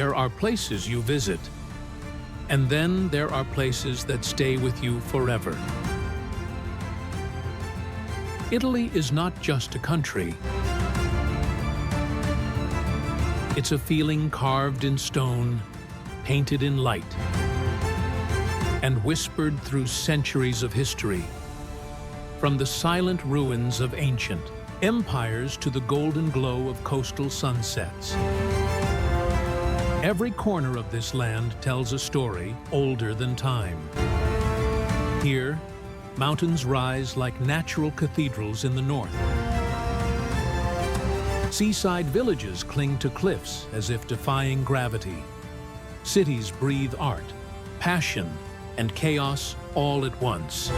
there are places you visit. And then there are places that stay with you forever. Italy is not just a country. It's a feeling carved in stone, painted in light, and whispered through centuries of history. From the silent ruins of ancient empires to the golden glow of coastal sunsets. Every corner of this land tells a story older than time. Here, mountains rise like natural cathedrals in the north. Seaside villages cling to cliffs as if defying gravity. Cities breathe art, passion, and chaos all at once.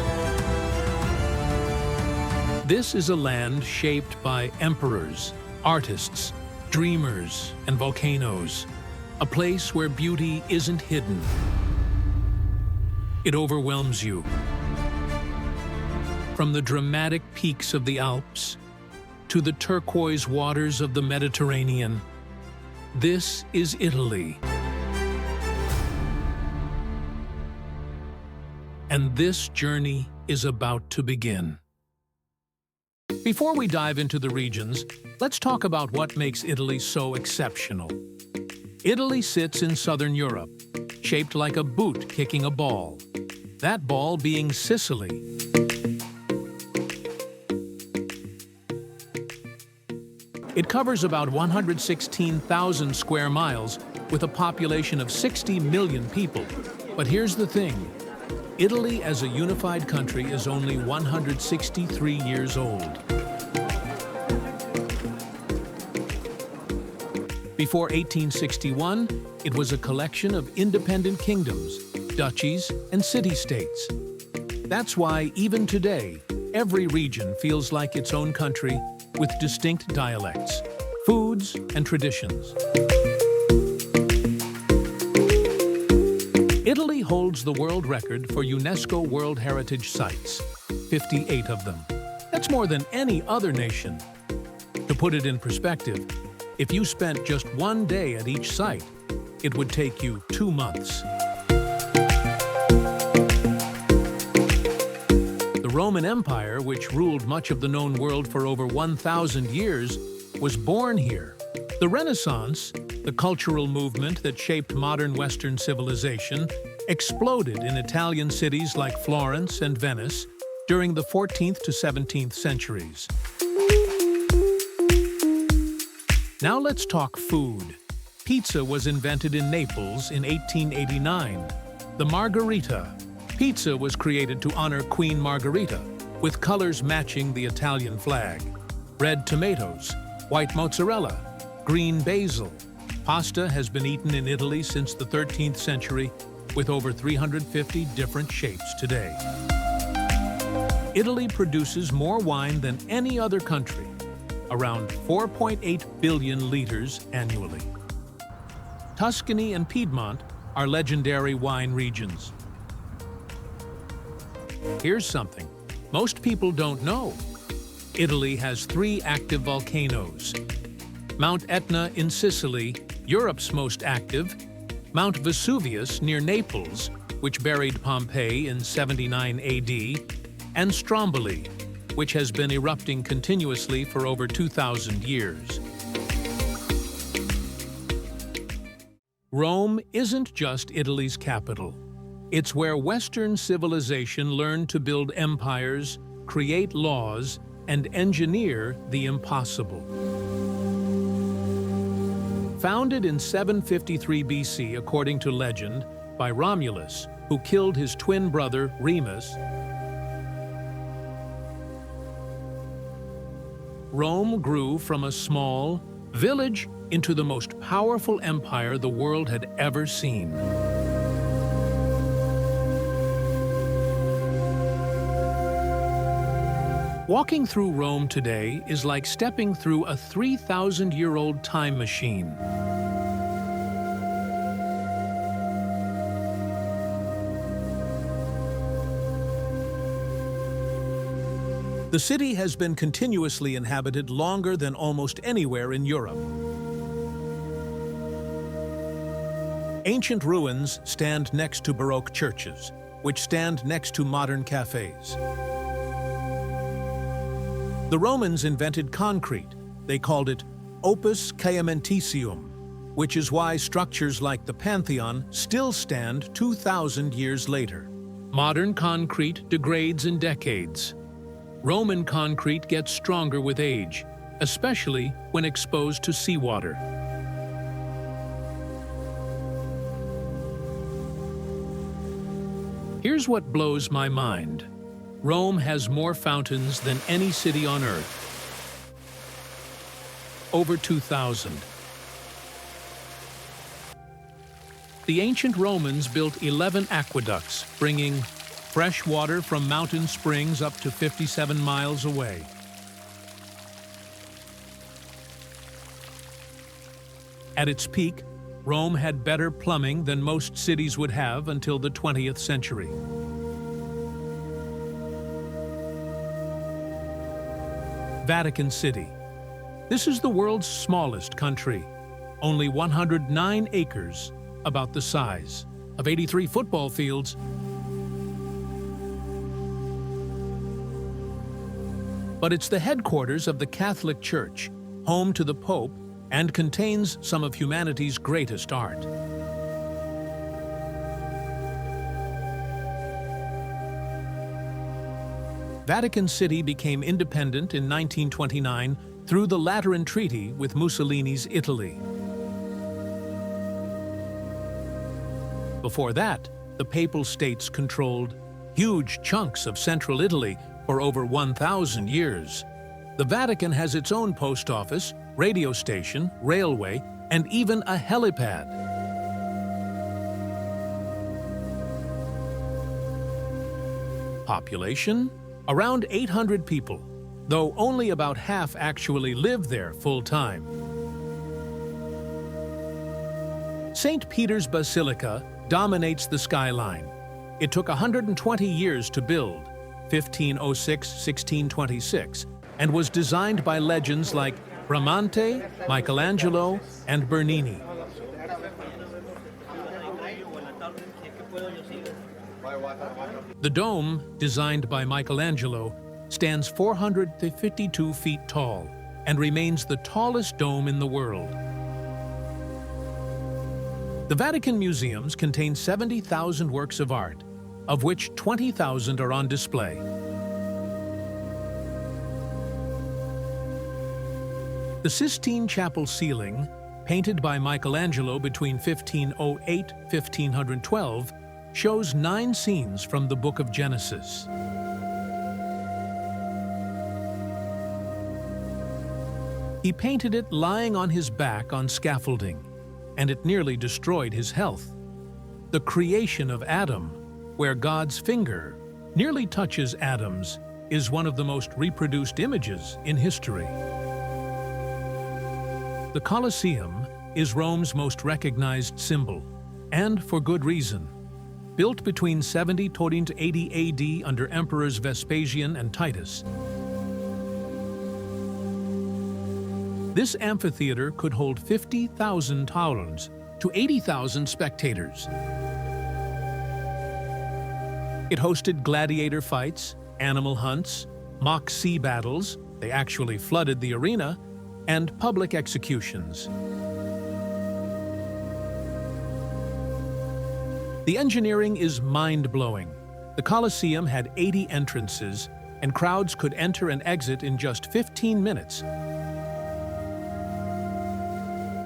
This is a land shaped by emperors, artists, dreamers, and volcanoes. A place where beauty isn't hidden. It overwhelms you. From the dramatic peaks of the Alps to the turquoise waters of the Mediterranean, this is Italy. And this journey is about to begin. Before we dive into the regions, let's talk about what makes Italy so exceptional. Italy sits in southern Europe, shaped like a boot kicking a ball. That ball being Sicily. It covers about 116,000 square miles with a population of 60 million people. But here's the thing. Italy as a unified country is only 163 years old. Before 1861, it was a collection of independent kingdoms, duchies, and city-states. That's why, even today, every region feels like its own country with distinct dialects, foods, and traditions. Italy holds the world record for UNESCO World Heritage Sites, 58 of them. That's more than any other nation. To put it in perspective, if you spent just one day at each site, it would take you 2 months. The Roman Empire, which ruled much of the known world for over 1,000 years, was born here. The Renaissance, the cultural movement that shaped modern Western civilization, exploded in Italian cities like Florence and Venice during the 14th to 17th centuries. Now let's talk food. Pizza was invented in Naples in 1889. The margherita. Pizza was created to honor Queen Margherita, with colors matching the Italian flag. Red tomatoes, white mozzarella, green basil. Pasta has been eaten in Italy since the 13th century, with over 350 different shapes today. Italy produces more wine than any other country, around 4.8 billion liters annually. Tuscany and Piedmont are legendary wine regions. Here's something most people don't know. Italy has 3 active volcanoes. Mount Etna in Sicily, Europe's most active, Mount Vesuvius near Naples, which buried Pompeii in 79 AD, and Stromboli, which has been erupting continuously for over 2,000 years. Rome isn't just Italy's capital. It's where Western civilization learned to build empires, create laws, and engineer the impossible. Founded in 753 BC, according to legend, by Romulus, who killed his twin brother Remus, Rome grew from a small village into the most powerful empire the world had ever seen. Walking through Rome today is like stepping through a 3,000-year-old time machine. The city has been continuously inhabited longer than almost anywhere in Europe. Ancient ruins stand next to Baroque churches, which stand next to modern cafes. The Romans invented concrete. They called it opus caementicium, which is why structures like the Pantheon still stand 2,000 years later. Modern concrete degrades in decades. Roman concrete gets stronger with age, especially when exposed to seawater. Here's what blows my mind. Rome has more fountains than any city on Earth. Over 2,000. The ancient Romans built 11 aqueducts, bringing fresh water from mountain springs up to 57 miles away. At its peak, Rome had better plumbing than most cities would have until the 20th century. Vatican City. This is the world's smallest country, only 109 acres, about the size of 83 football fields. But it's the headquarters of the Catholic Church, home to the Pope, and contains some of humanity's greatest art. Vatican City became independent in 1929 through the Lateran Treaty with Mussolini's Italy. Before that, the Papal States controlled huge chunks of central Italy for over 1,000 years. The Vatican has its own post office, radio station, railway, and even a helipad. Population? Around 800 people, though only about half actually live there full-time. St. Peter's Basilica dominates the skyline. It took 120 years to build, 1506-1626, and was designed by legends like Bramante, Michelangelo, and Bernini. The dome, designed by Michelangelo, stands 452 feet tall and remains the tallest dome in the world. The Vatican museums contain 70,000 works of art, of which 20,000 are on display. The Sistine Chapel ceiling, painted by Michelangelo between 1508-1512, shows 9 scenes from the Book of Genesis. He painted it lying on his back on scaffolding, and it nearly destroyed his health. The creation of Adam, where God's finger nearly touches Adam's, is one of the most reproduced images in history. The Colosseum is Rome's most recognized symbol, and for good reason. Built between 70 to 80 AD under Emperors Vespasian and Titus, this amphitheater could hold 50,000 taurons to 80,000 spectators. It hosted gladiator fights, animal hunts, mock sea battles, they actually flooded the arena, and public executions. The engineering is mind-blowing. The Colosseum had 80 entrances, and crowds could enter and exit in just 15 minutes.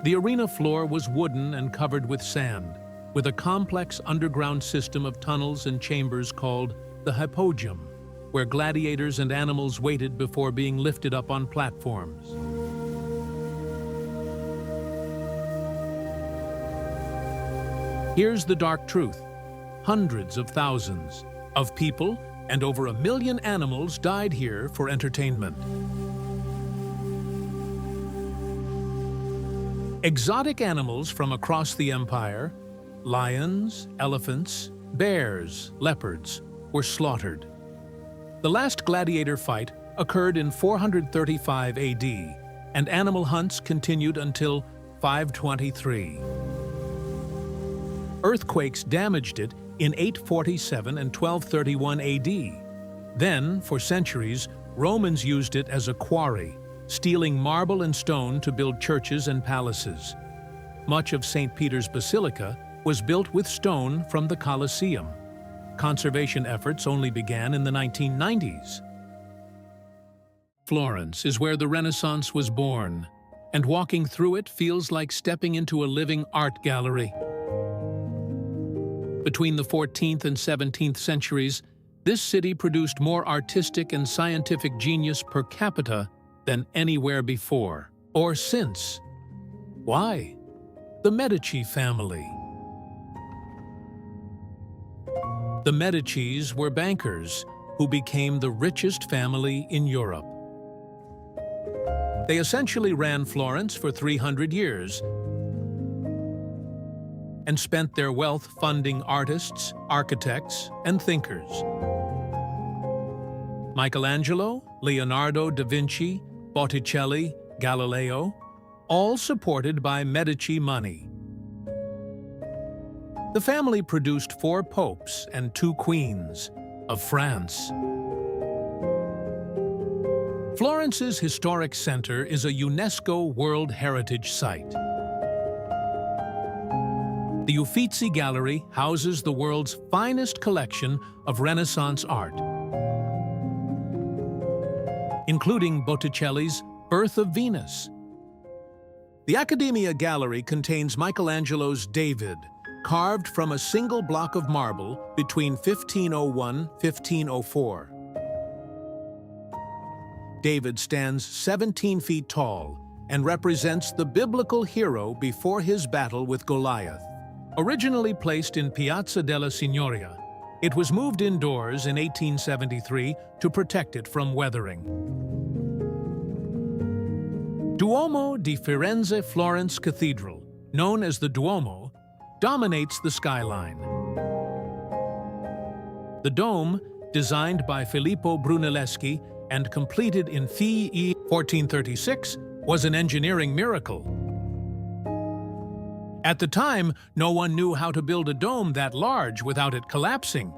The arena floor was wooden and covered with sand, with a complex underground system of tunnels and chambers called the Hypogeum, where gladiators and animals waited before being lifted up on platforms. Here's the dark truth. Hundreds of thousands of people and over 1 million animals died here for entertainment. Exotic animals from across the empire, lions, elephants, bears, leopards, were slaughtered. The last gladiator fight occurred in 435 AD, and animal hunts continued until 523. Earthquakes damaged it in 847 and 1231 AD. Then, for centuries, Romans used it as a quarry, stealing marble and stone to build churches and palaces. Much of St. Peter's Basilica was built with stone from the Colosseum. Conservation efforts only began in the 1990s. Florence is where the Renaissance was born, and walking through it feels like stepping into a living art gallery. Between the 14th and 17th centuries, this city produced more artistic and scientific genius per capita than anywhere before or since. Why? The Medici family. The Medicis were bankers who became the richest family in Europe. They essentially ran Florence for 300 years and spent their wealth funding artists, architects, and thinkers. Michelangelo, Leonardo da Vinci, Botticelli, Galileo, all supported by Medici money. The family produced 4 popes and 2 queens of France. Florence's historic center is a UNESCO World Heritage Site. The Uffizi Gallery houses the world's finest collection of Renaissance art, including Botticelli's Birth of Venus. The Accademia Gallery contains Michelangelo's David, carved from a single block of marble between 1501 and 1504. David stands 17 feet tall and represents the biblical hero before his battle with Goliath. Originally placed in Piazza della Signoria, it was moved indoors in 1873 to protect it from weathering. Duomo di Firenze Florence Cathedral, known as the Duomo, dominates the skyline. The dome, designed by Filippo Brunelleschi and completed in CE 1436, was an engineering miracle. At the time, no one knew how to build a dome that large without it collapsing.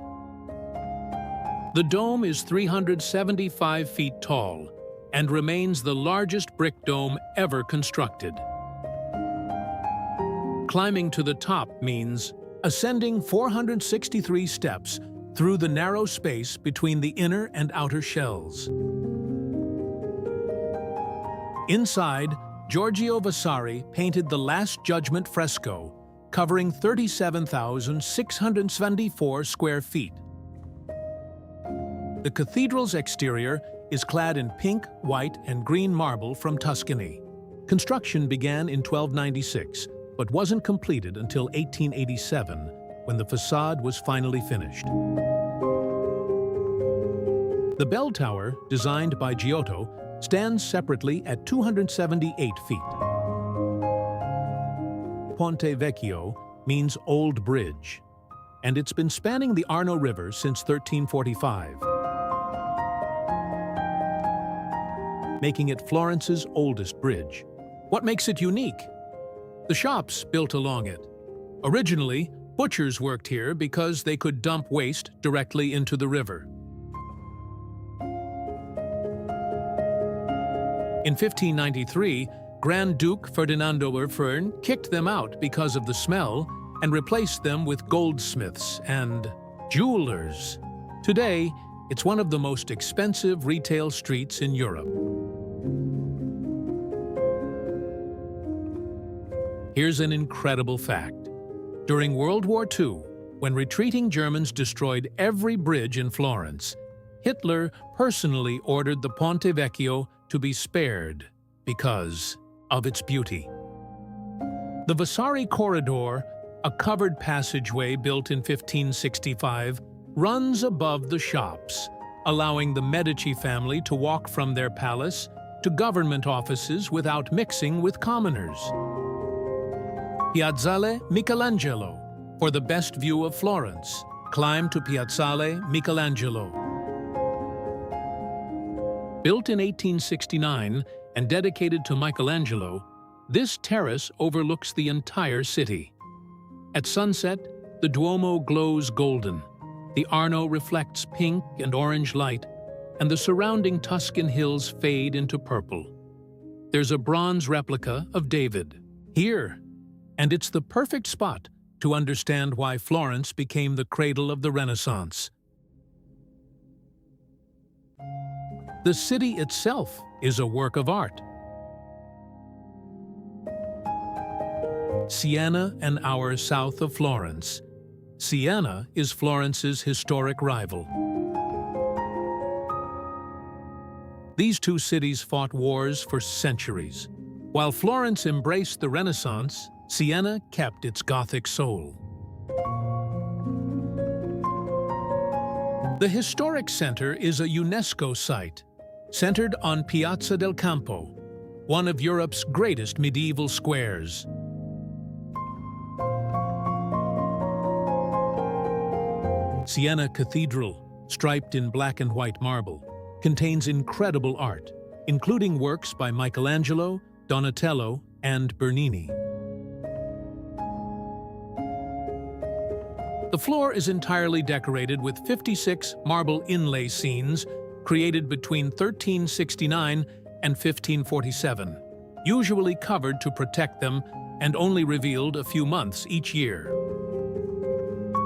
The dome is 375 feet tall and remains the largest brick dome ever constructed. Climbing to the top means ascending 463 steps through the narrow space between the inner and outer shells. Inside, Giorgio Vasari painted the Last Judgment fresco, covering 37,674 square feet. The cathedral's exterior is clad in pink, white, and green marble from Tuscany. Construction began in 1296, but wasn't completed until 1887, when the facade was finally finished. The bell tower, designed by Giotto, stands separately at 278 feet. Ponte Vecchio means Old Bridge, and it's been spanning the Arno River since 1345, making it Florence's oldest bridge. What makes it unique? The shops built along it. Originally, butchers worked here because they could dump waste directly into the river. In 1593, Grand Duke Ferdinando Erfurn kicked them out because of the smell and replaced them with goldsmiths and jewelers. Today, it's one of the most expensive retail streets in Europe. Here's an incredible fact. During World War II, when retreating Germans destroyed every bridge in Florence, Hitler personally ordered the Ponte Vecchio to be spared because of its beauty. The Vasari Corridor, a covered passageway built in 1565, runs above the shops, allowing the Medici family to walk from their palace to government offices without mixing with commoners. Piazzale Michelangelo. For the best view of Florence, climb to Piazzale Michelangelo. Built in 1869 and dedicated to Michelangelo, this terrace overlooks the entire city. At sunset, The Duomo glows golden, the Arno reflects pink and orange light, and the surrounding Tuscan hills fade into purple. There's a bronze replica of David here, and it's the perfect spot to understand why Florence became the cradle of the Renaissance. The city itself is a work of art. Siena, an hour south of Florence. Siena is Florence's historic rival. These two cities fought wars for centuries. While Florence embraced the Renaissance, Siena kept its Gothic soul. The historic center is a UNESCO site, centered on Piazza del Campo, one of Europe's greatest medieval squares. Siena Cathedral, striped in black and white marble, contains incredible art, including works by Michelangelo, Donatello, and Bernini. The floor is entirely decorated with 56 marble inlay scenes created between 1369 and 1547, usually covered to protect them and only revealed a few months each year.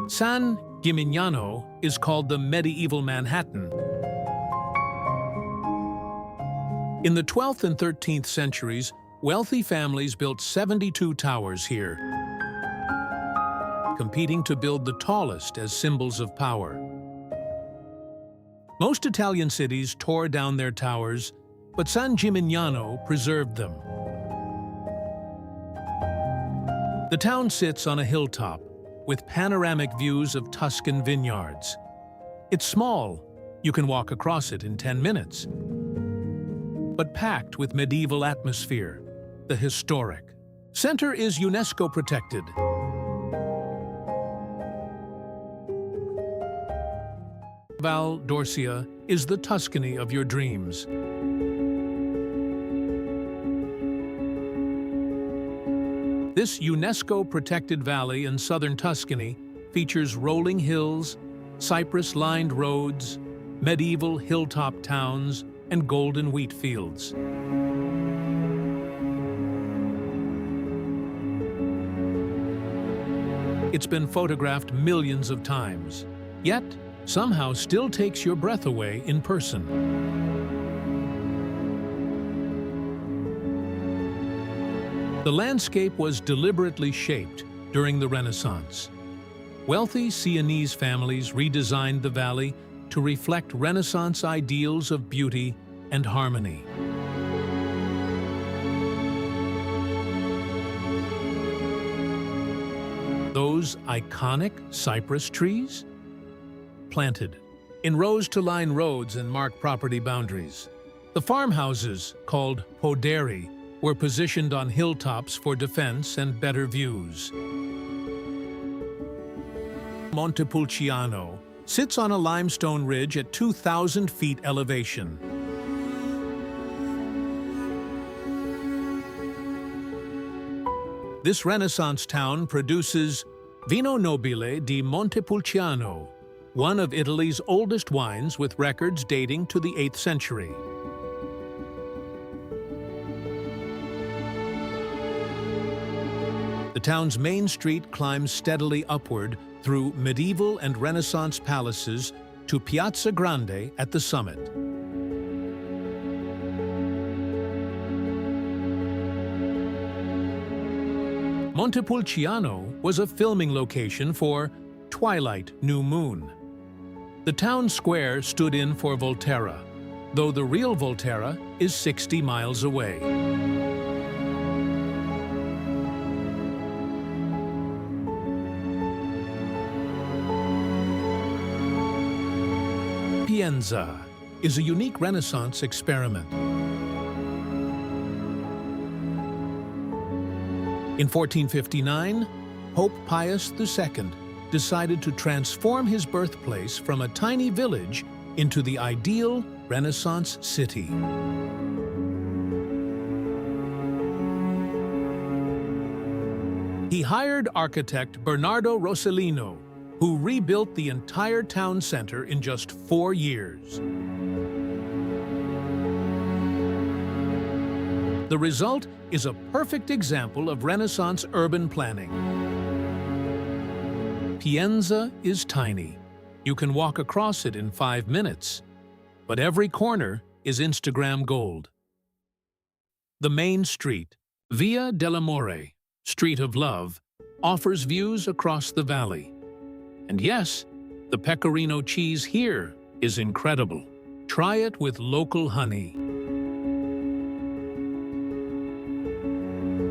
San Gimignano is called the medieval Manhattan. In the 12th and 13th centuries, wealthy families built 72 towers here, competing to build the tallest as symbols of power. Most Italian cities tore down their towers, but San Gimignano preserved them. The town sits on a hilltop, with panoramic views of Tuscan vineyards. It's small, you can walk across it in 10 minutes, but packed with medieval atmosphere, the historic. Center is UNESCO protected. Val d'Orcia is the Tuscany of your dreams. This UNESCO-protected valley in southern Tuscany features rolling hills, cypress-lined roads, medieval hilltop towns, and golden wheat fields. It's been photographed millions of times, yet somehow still takes your breath away in person. The landscape was deliberately shaped during the Renaissance. Wealthy Sienese families redesigned the valley to reflect Renaissance ideals of beauty and harmony. Those iconic cypress trees? Planted in rows to line roads and mark property boundaries. The farmhouses, called poderi, were positioned on hilltops for defense and better views. Montepulciano sits on a limestone ridge at 2,000 feet elevation. This Renaissance town produces Vino Nobile di Montepulciano, one of Italy's oldest wines with records dating to the 8th century. The town's main street climbs steadily upward through medieval and Renaissance palaces to Piazza Grande at the summit. Montepulciano was a filming location for Twilight New Moon. The town square stood in for Volterra, though the real Volterra is 60 miles away. Pienza is a unique Renaissance experiment. In 1459, Pope Pius II decided to transform his birthplace from a tiny village into the ideal Renaissance city. He hired architect Bernardo Rossellino, who rebuilt the entire town center in just 4 years. The result is a perfect example of Renaissance urban planning. Pienza is tiny. You can walk across it in 5 minutes, but every corner is Instagram gold. The main street, Via dell'Amore, Street of Love, offers views across the valley. And yes, the pecorino cheese here is incredible. Try it with local honey.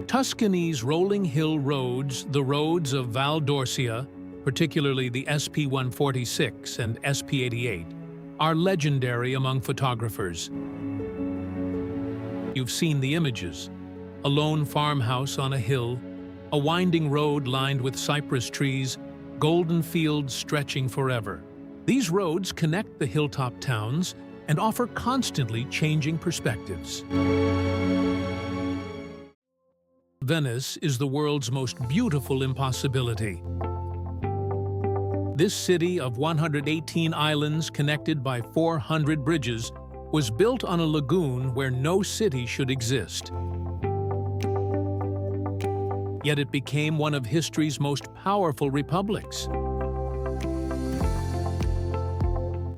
Tuscany's rolling hill roads, the roads of Val d'Orcia, particularly the SP 146 and SP 88, are legendary among photographers. You've seen the images: a lone farmhouse on a hill, a winding road lined with cypress trees, golden fields stretching forever. These roads connect the hilltop towns and offer constantly changing perspectives. Venice is the world's most beautiful impossibility. This city of 118 islands connected by 400 bridges was built on a lagoon where no city should exist. Yet it became one of history's most powerful republics,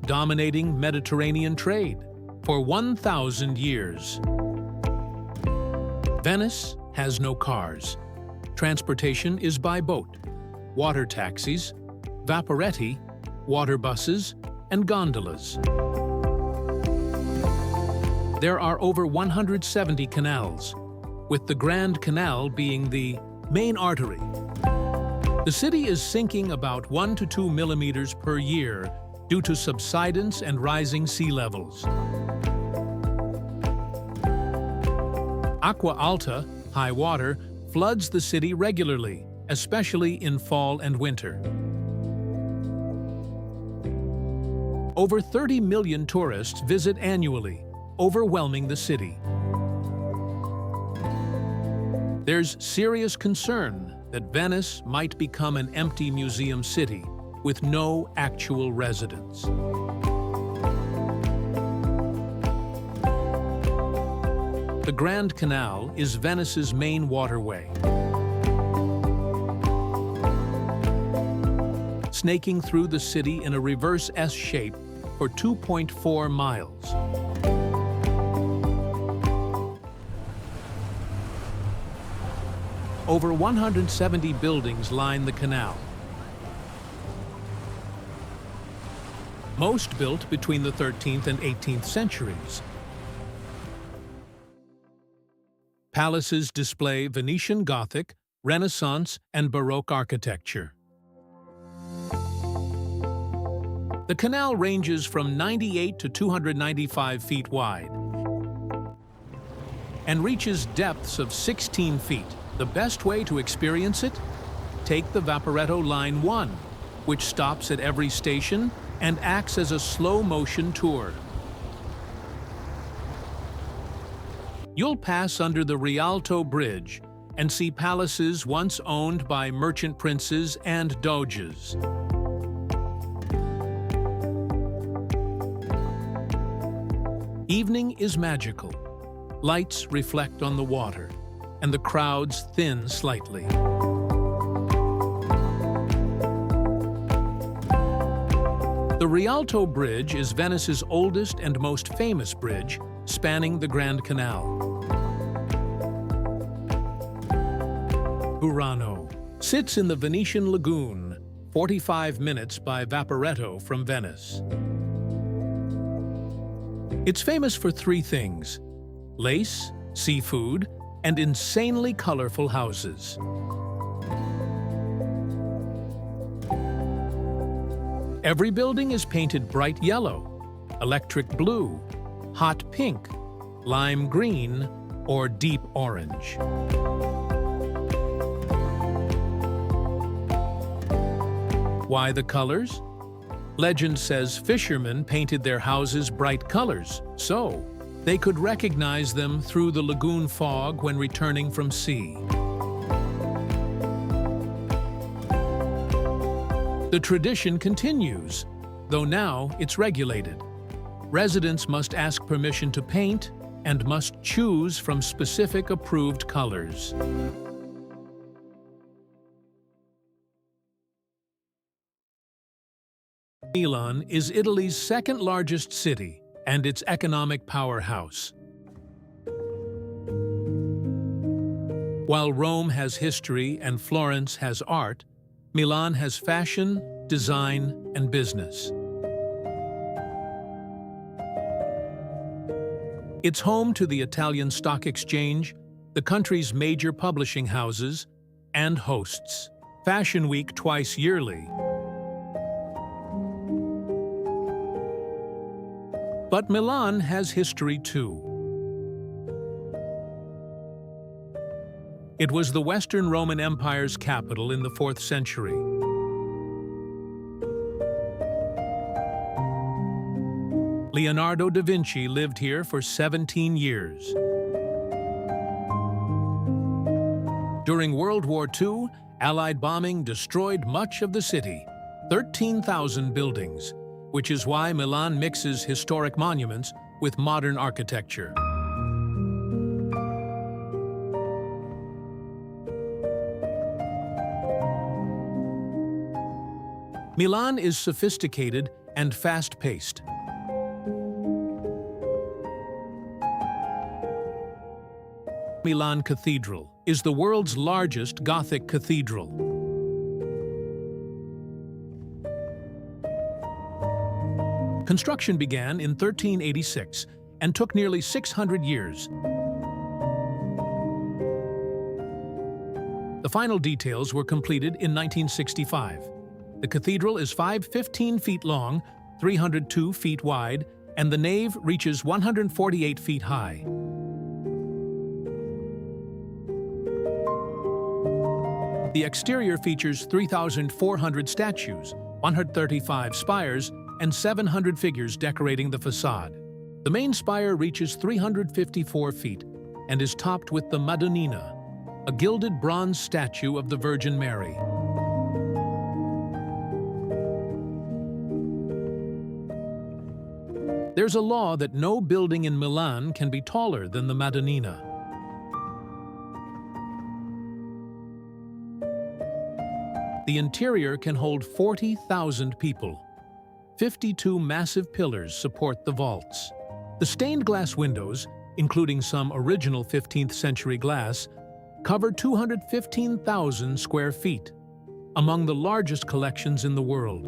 dominating Mediterranean trade for 1,000 years. Venice has no cars. Transportation is by boat, water taxis, vaporetti, water buses, and gondolas. There are over 170 canals, with the Grand Canal being the main artery. The city is sinking about 1 to 2 millimeters per year due to subsidence and rising sea levels. Acqua alta, high water, floods the city regularly, especially in fall and winter. Over 30 million tourists visit annually, overwhelming the city. There's serious concern that Venice might become an empty museum city with no actual residents. The Grand Canal is Venice's main waterway, snaking through the city in a reverse S shape for 2.4 miles. Over 170 buildings line the canal, most built between the 13th and 18th centuries. Palaces display Venetian Gothic, Renaissance, and Baroque architecture. The canal ranges from 98 to 295 feet wide and reaches depths of 16 feet. The best way to experience it? Take the Vaporetto Line 1, which stops at every station and acts as a slow-motion tour. You'll pass under the Rialto Bridge and see palaces once owned by merchant princes and doges. Evening is magical. Lights reflect on the water, and the crowds thin slightly. The Rialto Bridge is Venice's oldest and most famous bridge, spanning the Grand Canal. Burano sits in the Venetian lagoon, 45 minutes by Vaporetto from Venice. It's famous for 3 things: lace, seafood, and insanely colorful houses. Every building is painted bright yellow, electric blue, hot pink, lime green, or deep orange. Why the colors? Legend says fishermen painted their houses bright colors, so they could recognize them through the lagoon fog when returning from sea. The tradition continues, though now it's regulated. Residents must ask permission to paint and must choose from specific approved colors. Milan is Italy's second-largest city and its economic powerhouse. While Rome has history and Florence has art, Milan has fashion, design, and business. It's home to the Italian Stock Exchange, the country's major publishing houses, and hosts Fashion Week twice yearly. But Milan has history too. It was the Western Roman Empire's capital in the 4th century. Leonardo da Vinci lived here for 17 years. During World War II, Allied bombing destroyed much of the city, 13,000 buildings, which is why Milan mixes historic monuments with modern architecture. Milan is sophisticated and fast-paced. Milan Cathedral is the world's largest Gothic cathedral. Construction began in 1386 and took nearly 600 years. The final details were completed in 1965. The cathedral is 515 feet long, 302 feet wide, and the nave reaches 148 feet high. The exterior features 3,400 statues, 135 spires, and 700 figures decorating the facade. The main spire reaches 354 feet and is topped with the Madonnina, a gilded bronze statue of the Virgin Mary. There's a law that no building in Milan can be taller than the Madonnina. The interior can hold 40,000 people. 52 massive pillars support the vaults. The stained glass windows, including some original 15th century glass, cover 215,000 square feet, among the largest collections in the world.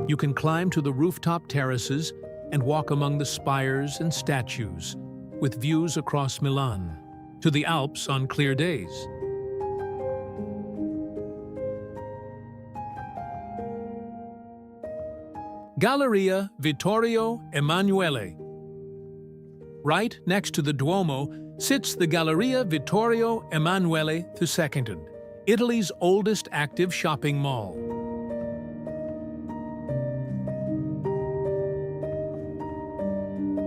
You can climb to the rooftop terraces and walk among the spires and statues, with views across Milan, to the Alps on clear days. Galleria Vittorio Emanuele. Right next to the Duomo sits the Galleria Vittorio Emanuele II, Italy's oldest active shopping mall.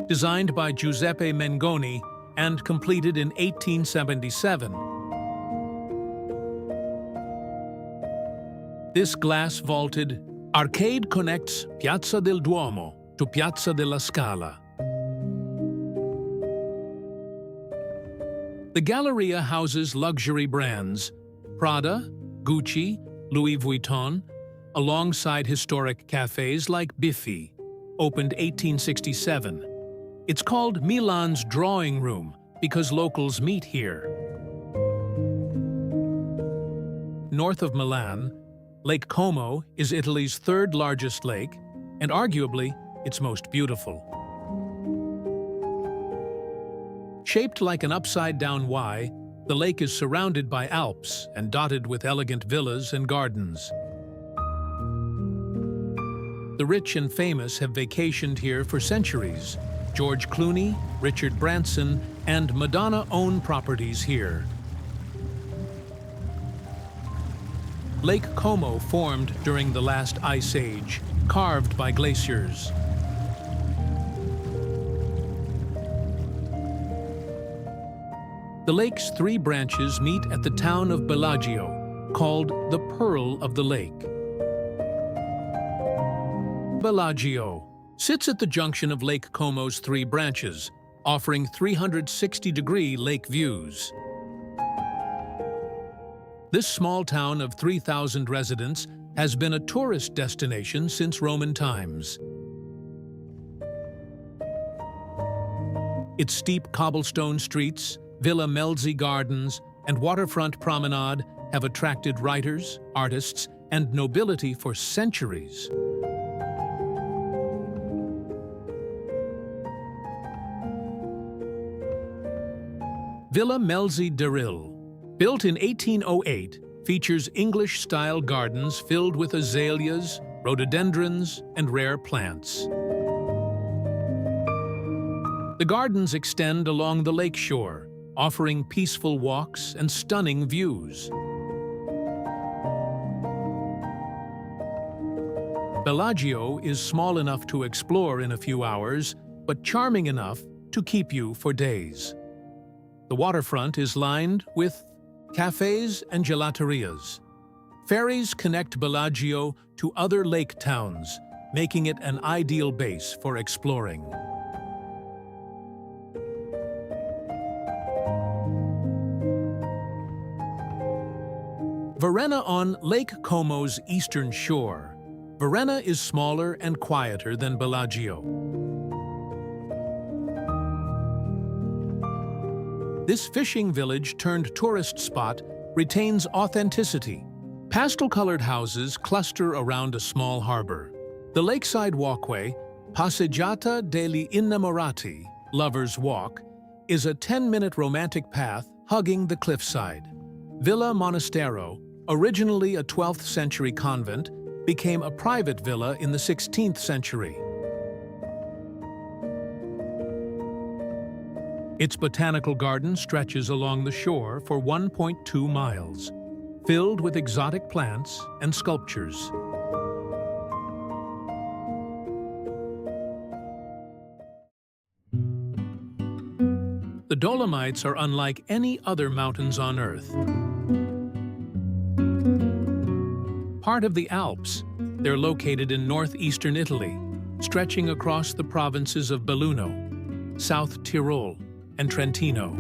Designed by Giuseppe Mengoni and completed in 1877. This glass-vaulted arcade connects Piazza del Duomo to Piazza della Scala. The Galleria houses luxury brands Prada, Gucci, Louis Vuitton, alongside historic cafes like Biffi, opened 1867. It's called Milan's drawing room because locals meet here. North of Milan, Lake Como is Italy's third largest lake and arguably its most beautiful. Shaped like an upside-down Y, the lake is surrounded by Alps and dotted with elegant villas and gardens. The rich and famous have vacationed here for centuries. George Clooney, Richard Branson, and Madonna own properties here. Lake Como formed during the last ice age, carved by glaciers. The lake's three branches meet at the town of Bellagio, called the Pearl of the Lake. Bellagio sits at the junction of Lake Como's three branches, offering 360-degree lake views. This small town of 3,000 residents has been a tourist destination since Roman times. Its steep cobblestone streets, Villa Melzi gardens, and waterfront promenade have attracted writers, artists, and nobility for centuries. Villa Melzi Diril, built in 1808, features English-style gardens filled with azaleas, rhododendrons, and rare plants. The gardens extend along the lakeshore, offering peaceful walks and stunning views. Bellagio is small enough to explore in a few hours, but charming enough to keep you for days. The waterfront is lined with cafes and gelaterias. Ferries connect Bellagio to other lake towns, making it an ideal base for exploring. Varenna on Lake Como's eastern shore. Varenna is smaller and quieter than Bellagio. This fishing village turned tourist spot retains authenticity. Pastel-colored houses cluster around a small harbor. The lakeside walkway, Passeggiata degli Innamorati, Lover's Walk, is a 10-minute romantic path hugging the cliffside. Villa Monastero, originally a 12th century convent, became a private villa in the 16th century. Its botanical garden stretches along the shore for 1.2 miles, filled with exotic plants and sculptures. The Dolomites are unlike any other mountains on Earth. Part of the Alps, they're located in northeastern Italy, stretching across the provinces of Belluno, South Tyrol, and Trentino.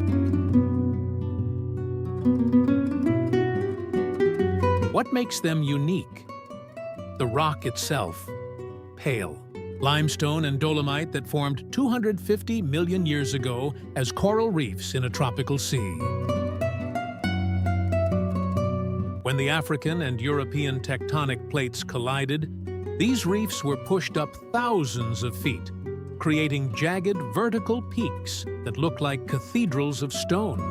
What makes them unique? The rock itself, pale. Limestone and dolomite that formed 250 million years ago as coral reefs in a tropical sea. When the African and European tectonic plates collided, these reefs were pushed up thousands of feet, creating jagged vertical peaks that look like cathedrals of stone.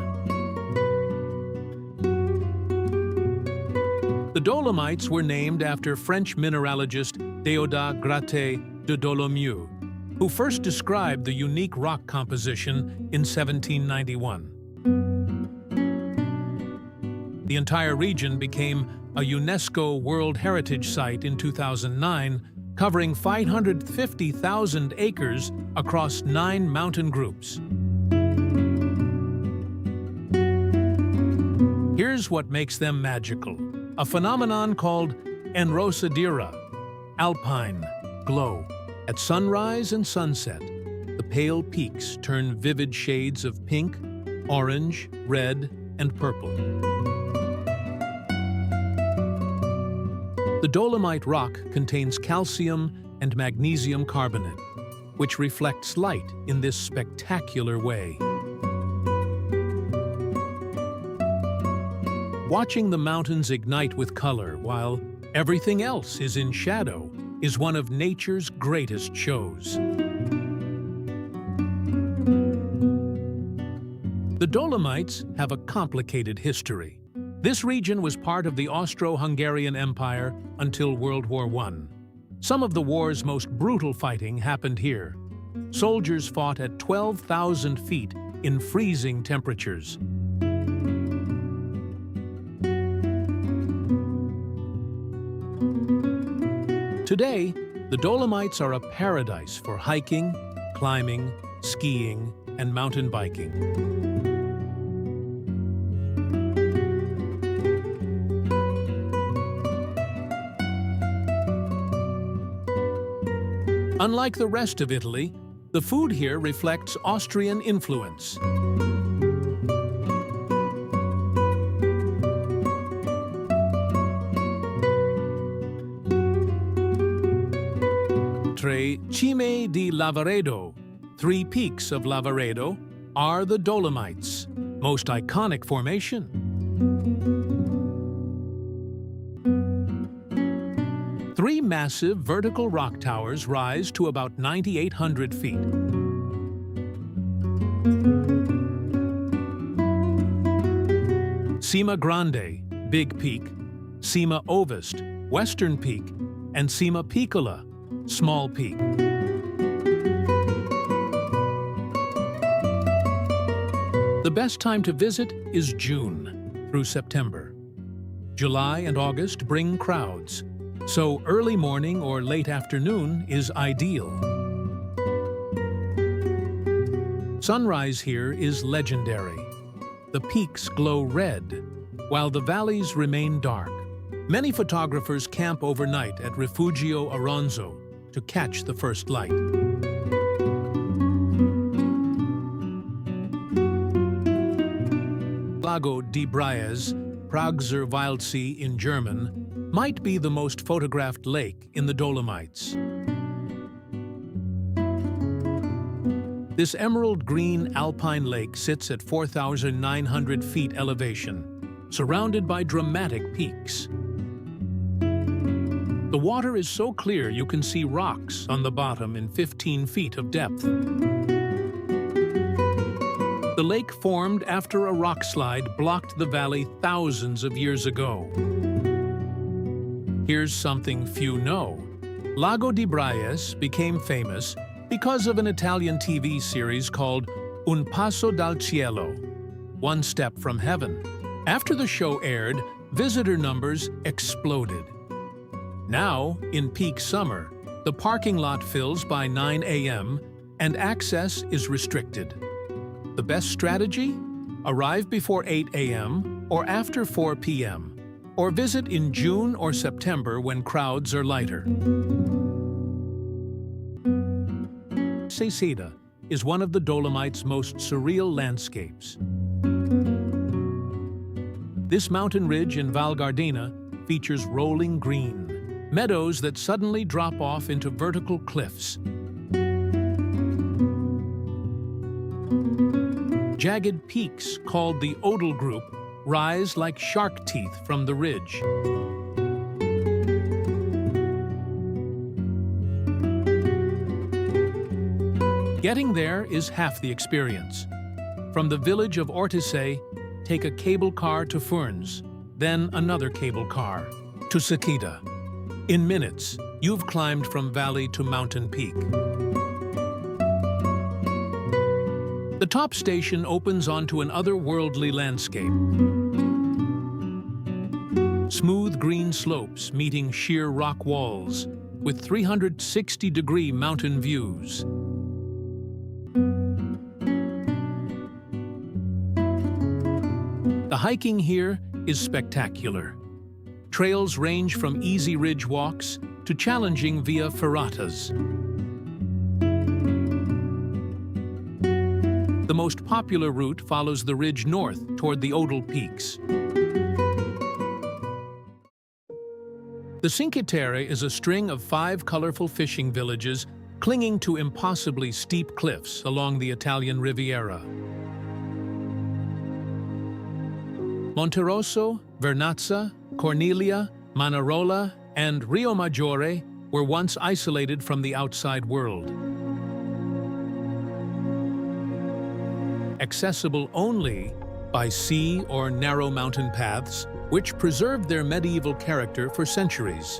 The Dolomites were named after French mineralogist Déodat Gratte de Dolomieu, who first described the unique rock composition in 1791. The entire region became a UNESCO World Heritage Site in 2009, covering 550,000 acres across 9 mountain groups. Here's what makes them magical: a phenomenon called enrosadira, Alpine glow. At sunrise and sunset, the pale peaks turn vivid shades of pink, orange, red, and purple. The dolomite rock contains calcium and magnesium carbonate, which reflects light in this spectacular way. Watching the mountains ignite with color while everything else is in shadow is one of nature's greatest shows. The Dolomites have a complicated history. This region was part of the Austro-Hungarian Empire until World War I. Some of the war's most brutal fighting happened here. Soldiers fought at 12,000 feet in freezing temperatures. Today, the Dolomites are a paradise for hiking, climbing, skiing, and mountain biking. Unlike the rest of Italy, the food here reflects Austrian influence. Tre Cime di Lavaredo, 3 peaks of Lavaredo, are the Dolomites, most iconic formation. Three massive vertical rock towers rise to about 9,800 feet. Cima Grande, Big Peak, Cima Ovest, Western Peak, and Cima Piccola, Small Peak. The best time to visit is June through September. July and August bring crowds, so early morning or late afternoon is ideal. Sunrise here is legendary. The peaks glow red, while the valleys remain dark. Many photographers camp overnight at Rifugio Aronzo to catch the first light. Lago di Braies, Prager Waldsee in German, might be the most photographed lake in the Dolomites. This emerald green alpine lake sits at 4,900 feet elevation, surrounded by dramatic peaks. The water is so clear you can see rocks on the bottom in 15 feet of depth. The lake formed after a rock slide blocked the valley thousands of years ago. Here's something few know. Lago di Braies became famous because of an Italian TV series called Un Passo dal Cielo, One Step from Heaven. After the show aired, visitor numbers exploded. Now, in peak summer, the parking lot fills by 9 a.m. and access is restricted. The best strategy? Arrive before 8 a.m. or after 4 p.m., or visit in June or September when crowds are lighter. Seceda is one of the Dolomites' most surreal landscapes. This mountain ridge in Val Gardena features rolling green, meadows that suddenly drop off into vertical cliffs. Jagged peaks called the Odal Group rise like shark teeth from the ridge. Getting there is half the experience. From the village of Ortisei, take a cable car to Florence, then another cable car to Seceda. In minutes, you've climbed from valley to mountain peak. The top station opens onto an otherworldly landscape. Smooth green slopes meeting sheer rock walls with 360-degree mountain views. The hiking here is spectacular. Trails range from easy ridge walks to challenging via ferratas. The most popular route follows the ridge north toward the Odal Peaks. The Cinque Terre is a string of 5 colorful fishing villages clinging to impossibly steep cliffs along the Italian Riviera. Monterosso, Vernazza, Cornelia, Manarola, and Rio Maggiore were once isolated from the outside world. Accessible only by sea or narrow mountain paths, which preserved their medieval character for centuries.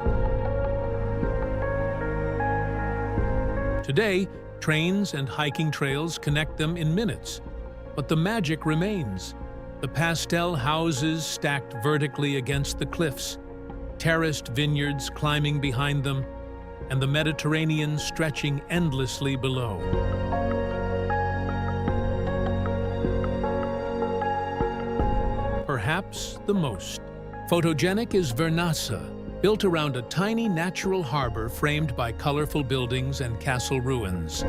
Today, trains and hiking trails connect them in minutes, but the magic remains. The pastel houses stacked vertically against the cliffs, terraced vineyards climbing behind them, and the Mediterranean stretching endlessly below. Perhaps the most photogenic is Vernazza, built around a tiny natural harbor framed by colorful buildings and castle ruins.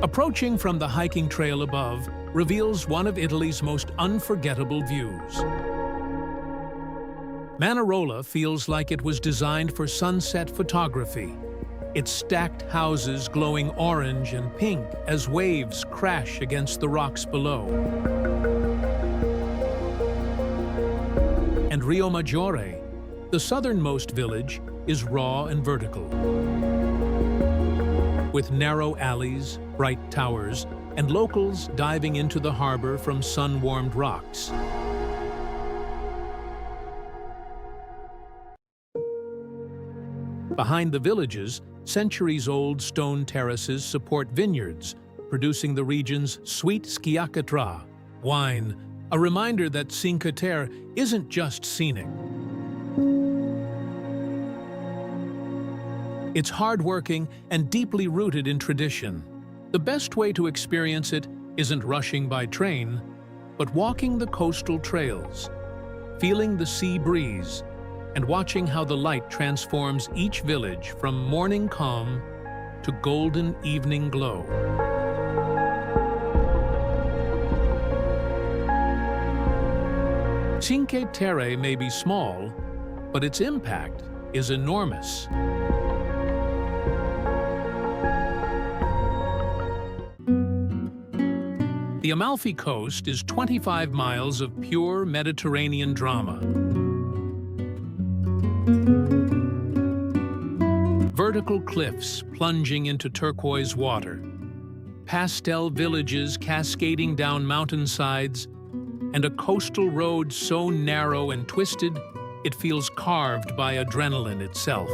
Approaching from the hiking trail above reveals one of Italy's most unforgettable views. Manarola feels like it was designed for sunset photography. Its stacked houses glowing orange and pink as waves crash against the rocks below. And Rio Maggiore, the southernmost village, is raw and vertical. With narrow alleys, bright towers, and locals diving into the harbor from sun-warmed rocks. Behind the villages, centuries-old stone terraces support vineyards, producing the region's sweet schiaccatrà, wine, a reminder that Cinque Terre isn't just scenic. It's hardworking and deeply rooted in tradition. The best way to experience it isn't rushing by train, but walking the coastal trails, feeling the sea breeze, and watching how the light transforms each village from morning calm to golden evening glow. Cinque Terre may be small, but its impact is enormous. The Amalfi Coast is 25 miles of pure Mediterranean drama. Vertical cliffs plunging into turquoise water, pastel villages cascading down mountainsides, and a coastal road so narrow and twisted it feels carved by adrenaline itself.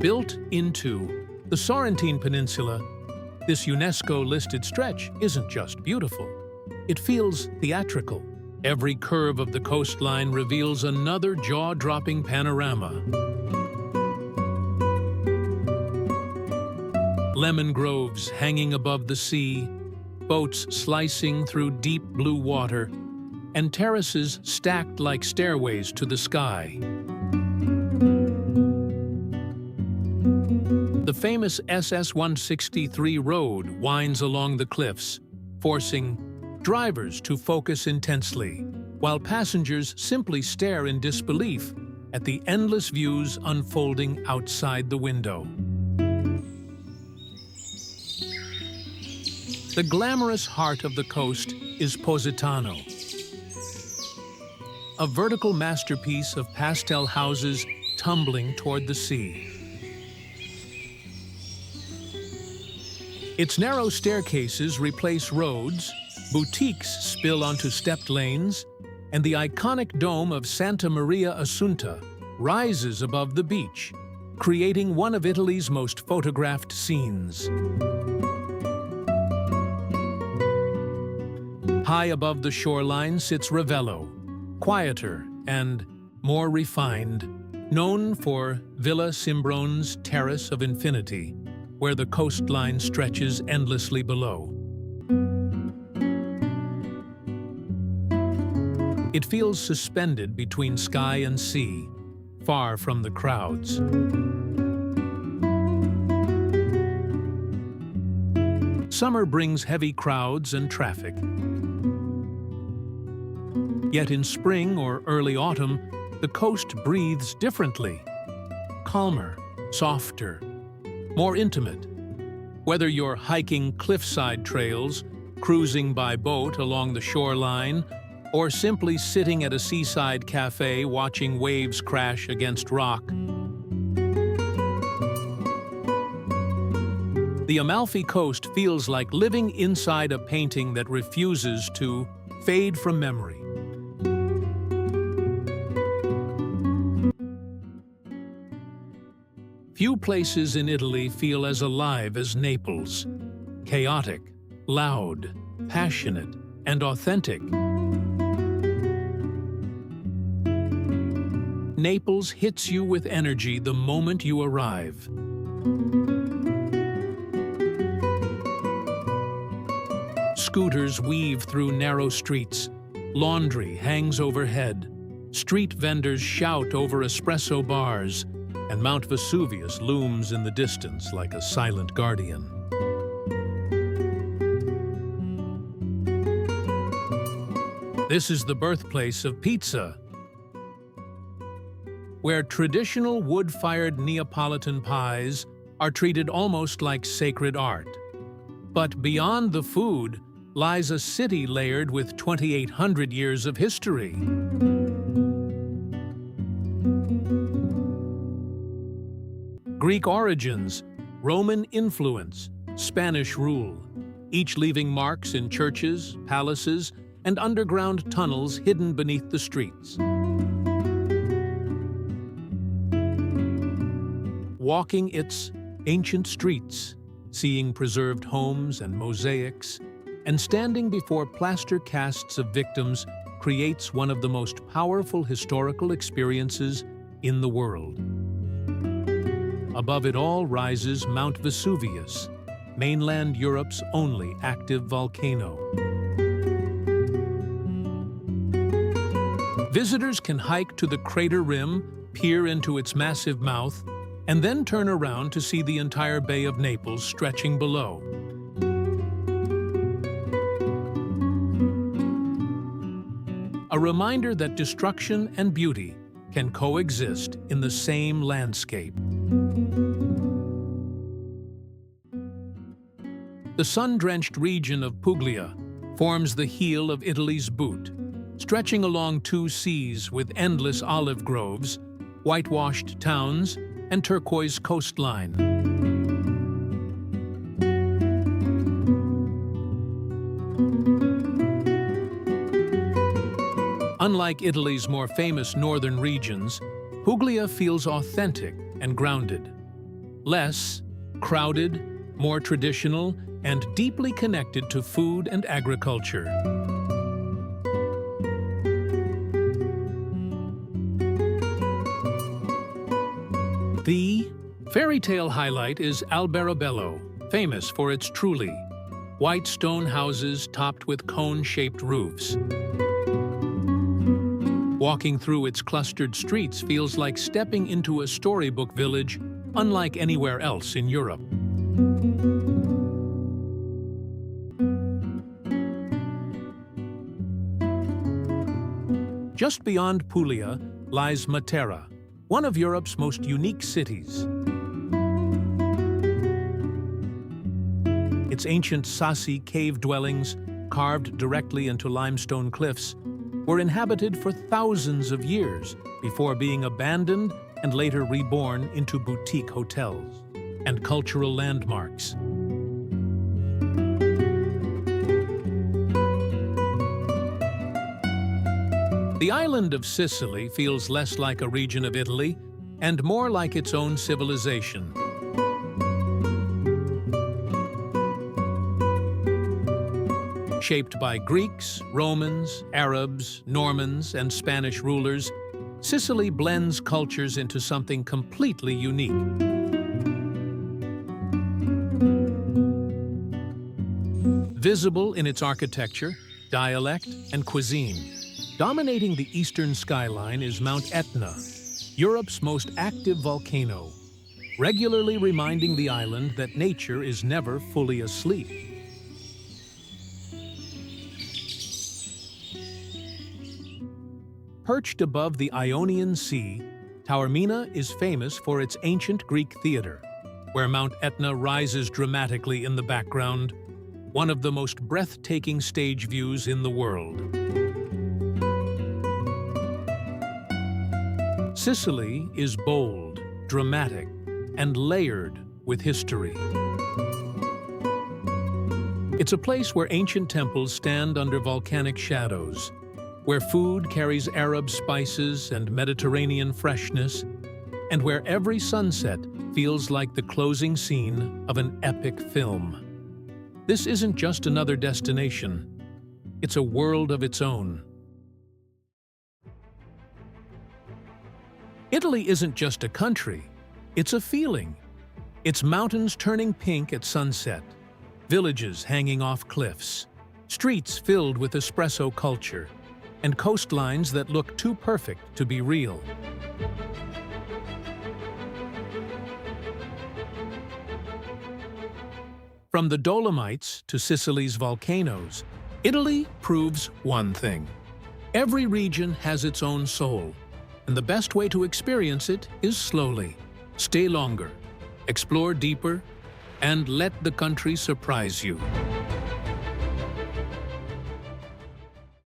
Built into the Sorrentine Peninsula, this UNESCO-listed stretch isn't just beautiful. It feels theatrical. Every curve of the coastline reveals another jaw-dropping panorama. Lemon groves hanging above the sea, boats slicing through deep blue water, and terraces stacked like stairways to the sky. The famous SS-163 road winds along the cliffs, forcing drivers to focus intensely, while passengers simply stare in disbelief at the endless views unfolding outside the window. The glamorous heart of the coast is Positano, a vertical masterpiece of pastel houses tumbling toward the sea. Its narrow staircases replace roads, boutiques spill onto stepped lanes, and the iconic dome of Santa Maria Assunta rises above the beach, creating one of Italy's most photographed scenes. High above the shoreline sits Ravello, quieter and more refined, known for Villa Cimbrone's Terrace of Infinity, where the coastline stretches endlessly below. It feels suspended between sky and sea, far from the crowds. Summer brings heavy crowds and traffic. Yet in spring or early autumn, the coast breathes differently, calmer, softer, more intimate. Whether you're hiking cliffside trails, cruising by boat along the shoreline, or simply sitting at a seaside cafe watching waves crash against rock, the Amalfi Coast feels like living inside a painting that refuses to fade from memory. Few places in Italy feel as alive as Naples. Chaotic, loud, passionate, and authentic. Naples hits you with energy the moment you arrive. Scooters weave through narrow streets. Laundry hangs overhead. Street vendors shout over espresso bars, and Mount Vesuvius looms in the distance like a silent guardian. This is the birthplace of pizza, where traditional wood-fired Neapolitan pies are treated almost like sacred art. But beyond the food lies a city layered with 2,800 years of history. Greek origins, Roman influence, Spanish rule, each leaving marks in churches, palaces, and underground tunnels hidden beneath the streets. Walking its ancient streets, seeing preserved homes and mosaics, and standing before plaster casts of victims creates one of the most powerful historical experiences in the world. Above it all rises Mount Vesuvius, mainland Europe's only active volcano. Visitors can hike to the crater rim, peer into its massive mouth, and then turn around to see the entire Bay of Naples stretching below. A reminder that destruction and beauty can coexist in the same landscape. The sun-drenched region of Puglia forms the heel of Italy's boot, stretching along two seas with endless olive groves, whitewashed towns, and turquoise coastline. Unlike Italy's more famous northern regions, Puglia feels authentic and grounded. Less crowded, more traditional, and deeply connected to food and agriculture. The fairy tale highlight is Alberobello, famous for its trulli, white stone houses topped with cone-shaped roofs. Walking through its clustered streets feels like stepping into a storybook village unlike anywhere else in Europe. Just beyond Puglia lies Matera, one of Europe's most unique cities. Its ancient Sassi cave dwellings, carved directly into limestone cliffs, were inhabited for thousands of years before being abandoned and later reborn into boutique hotels and cultural landmarks. The island of Sicily feels less like a region of Italy and more like its own civilization. Shaped by Greeks, Romans, Arabs, Normans, and Spanish rulers, Sicily blends cultures into something completely unique. Visible in its architecture, dialect, and cuisine, dominating the eastern skyline is Mount Etna, Europe's most active volcano, regularly reminding the island that nature is never fully asleep. Perched above the Ionian Sea, Taormina is famous for its ancient Greek theater, where Mount Etna rises dramatically in the background, one of the most breathtaking stage views in the world. Sicily is bold, dramatic, and layered with history. It's a place where ancient temples stand under volcanic shadows, where food carries Arab spices and Mediterranean freshness, and where every sunset feels like the closing scene of an epic film. This isn't just another destination, it's a world of its own. Italy isn't just a country, it's a feeling. It's mountains turning pink at sunset, villages hanging off cliffs, streets filled with espresso culture, and coastlines that look too perfect to be real. From the Dolomites to Sicily's volcanoes, Italy proves one thing. Every region has its own soul, and the best way to experience it is slowly. Stay longer, explore deeper, and let the country surprise you.